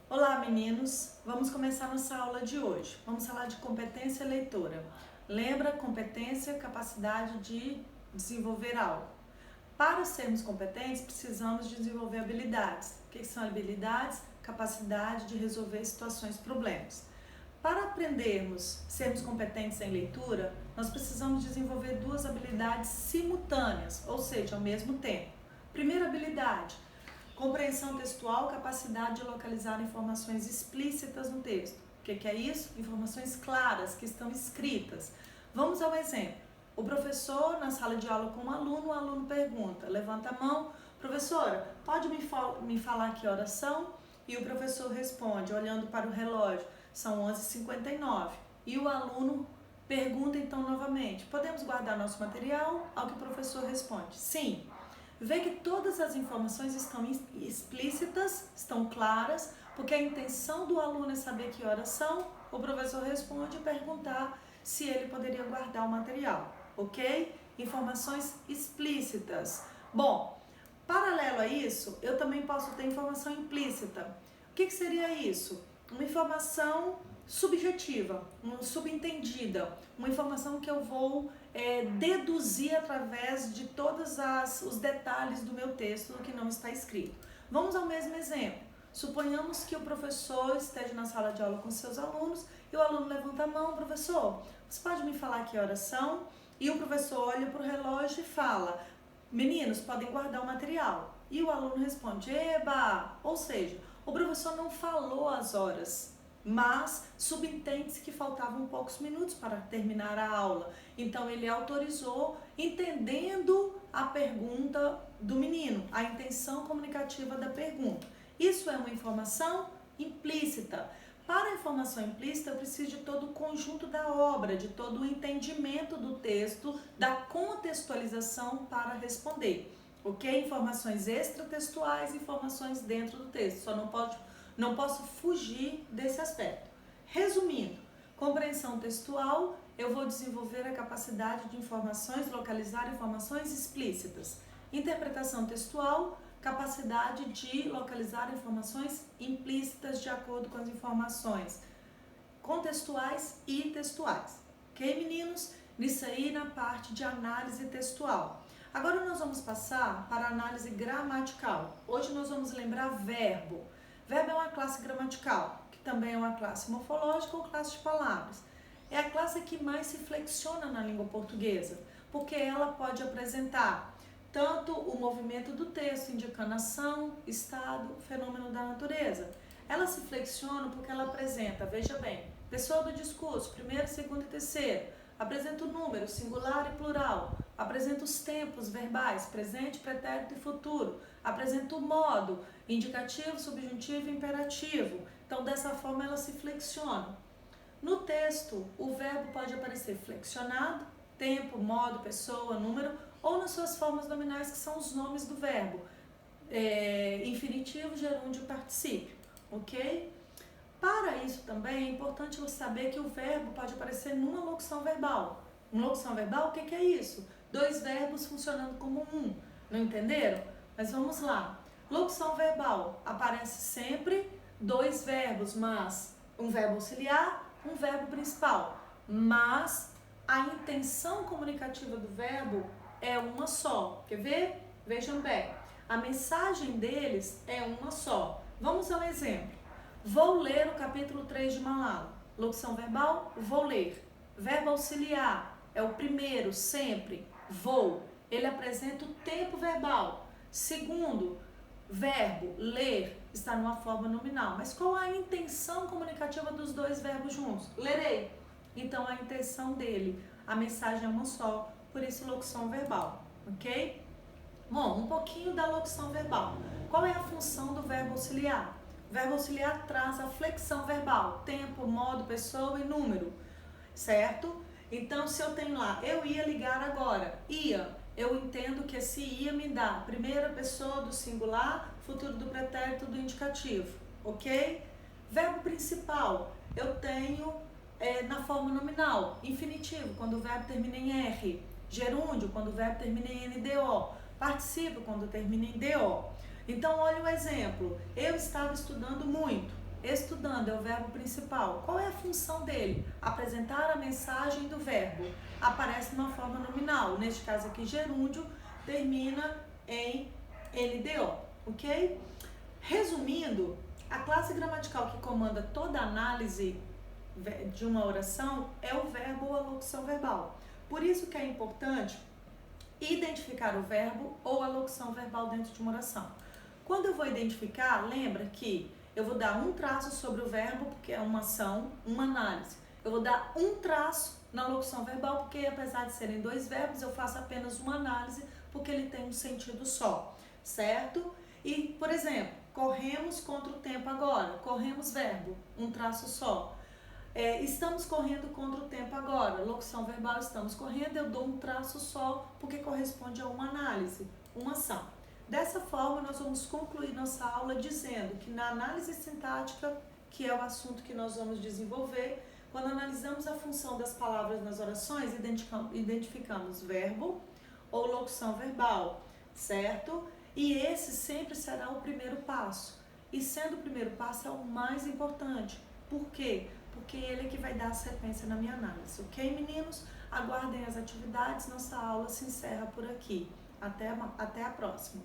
Olá, meninos! Vamos começar nossa aula de hoje. Vamos falar de competência leitora. Lembra, competência, capacidade de desenvolver algo. Para sermos competentes, precisamos desenvolver habilidades. O que são habilidades? Capacidade de resolver situações, problemas. Para aprendermos, sermos competentes em leitura, nós precisamos desenvolver duas habilidades simultâneas, ou seja, ao mesmo tempo. Primeira habilidade: compreensão textual, capacidade de localizar informações explícitas no texto. O que é isso? Informações claras que estão escritas. Vamos ao exemplo. O professor, na sala de aula com o aluno pergunta, levanta a mão: professora, pode me falar que horas são? E o professor responde, olhando para o relógio, são 11h59. E o aluno pergunta então novamente: podemos guardar nosso material? Ao que o professor responde: sim. Vê que todas as informações estão explícitas, estão claras, porque a intenção do aluno é saber que horas são. O professor responde e perguntar se ele poderia guardar o material, ok? Informações explícitas. Bom, paralelo a isso, eu também posso ter informação implícita. O que seria isso? Uma informação subjetiva, uma subentendida, uma informação que eu vou deduzir através de todos os detalhes do meu texto, do que não está escrito. Vamos ao mesmo exemplo. Suponhamos que o professor esteja na sala de aula com seus alunos e o aluno levanta a mão: professor, você pode me falar que horas são? E o professor olha para o relógio e fala: meninos, podem guardar o material. E o aluno responde: eba! Ou seja, o professor não falou as horas, mas subentende-se que faltavam poucos minutos para terminar a aula. Então ele autorizou, entendendo a pergunta do menino, a intenção comunicativa da pergunta. Isso é uma informação implícita. Para a informação implícita, eu preciso de todo o conjunto da obra, de todo o entendimento do texto, da contextualização para responder. Ok? Informações extratextuais, informações dentro do texto. Só não posso fugir desse aspecto. Resumindo, compreensão textual, eu vou desenvolver a capacidade de localizar informações explícitas. Interpretação textual, capacidade de localizar informações implícitas de acordo com as informações contextuais e textuais. Ok, meninos? Nisso aí na parte de análise textual. Agora nós vamos passar para a análise gramatical. Hoje nós vamos lembrar verbo. Verbo é uma classe gramatical, que também é uma classe morfológica ou classe de palavras. É a classe que mais se flexiona na língua portuguesa, porque ela pode apresentar tanto o movimento do texto, indicando ação, estado, fenômeno da natureza. Ela se flexiona porque ela apresenta, veja bem, pessoa do discurso, primeiro, segundo e terceiro, apresenta o número, singular e plural, apresenta os tempos verbais, presente, pretérito e futuro, apresenta o modo, indicativo, subjuntivo e imperativo. Então, dessa forma, ela se flexiona. No texto, o verbo pode aparecer flexionado, tempo, modo, pessoa, número, ou nas suas formas nominais, que são os nomes do verbo, infinitivo, gerúndio e particípio, ok? Para isso também é importante você saber que o verbo pode aparecer numa locução verbal. Uma locução verbal, o que é isso? Dois verbos funcionando como um, não entenderam? Mas vamos lá. Locução verbal, aparece sempre dois verbos, mas um verbo auxiliar, um verbo principal, mas a intenção comunicativa do verbo é uma só. Quer ver? Vejam bem, a mensagem deles é uma só. Vamos ao exemplo. Vou ler o capítulo 3 de Malala. Locução verbal, vou ler. Verbo auxiliar, é o primeiro, sempre, vou. Ele apresenta o tempo verbal. Segundo, verbo, ler, está numa forma nominal. Mas qual a intenção comunicativa dos dois verbos juntos? Lerei. Então, a intenção dele, a mensagem é uma só, por isso locução verbal, ok? Bom, um pouquinho da locução verbal. Qual é a função do verbo auxiliar? O verbo auxiliar traz a flexão verbal, tempo, modo, pessoa e número, certo? Então, se eu tenho lá, eu ia ligar agora, ia, eu entendo que esse ia me dá primeira pessoa do singular, futuro do pretérito do indicativo, ok? Verbo principal, eu tenho na forma nominal, infinitivo, quando o verbo termina em R, gerúndio, quando o verbo termina em NDO, particípio, quando termina em DO. Então, olha o exemplo. Eu estava estudando muito. Estudando é o verbo principal. Qual é a função dele? Apresentar a mensagem do verbo. Aparece numa forma nominal. Neste caso aqui, gerúndio termina em NDO, ok? Resumindo, a classe gramatical que comanda toda a análise de uma oração é o verbo ou a locução verbal. Por isso que é importante identificar o verbo ou a locução verbal dentro de uma oração. Quando eu vou identificar, lembra que eu vou dar um traço sobre o verbo, porque é uma ação, uma análise. Eu vou dar um traço na locução verbal, porque apesar de serem dois verbos, eu faço apenas uma análise, porque ele tem um sentido só, certo? E, por exemplo, corremos contra o tempo agora. Corremos verbo, um traço só. Estamos correndo contra o tempo agora. Locução verbal, estamos correndo, eu dou um traço só, porque corresponde a uma análise, uma ação. Dessa forma, nós vamos concluir nossa aula dizendo que na análise sintática, que é o assunto que nós vamos desenvolver, quando analisamos a função das palavras nas orações, identificamos verbo ou locução verbal, certo? E esse sempre será o primeiro passo. E sendo o primeiro passo é o mais importante. Por quê? Porque ele é que vai dar a sequência na minha análise. Ok, meninos? Aguardem as atividades. Nossa aula se encerra por aqui. Até a próxima.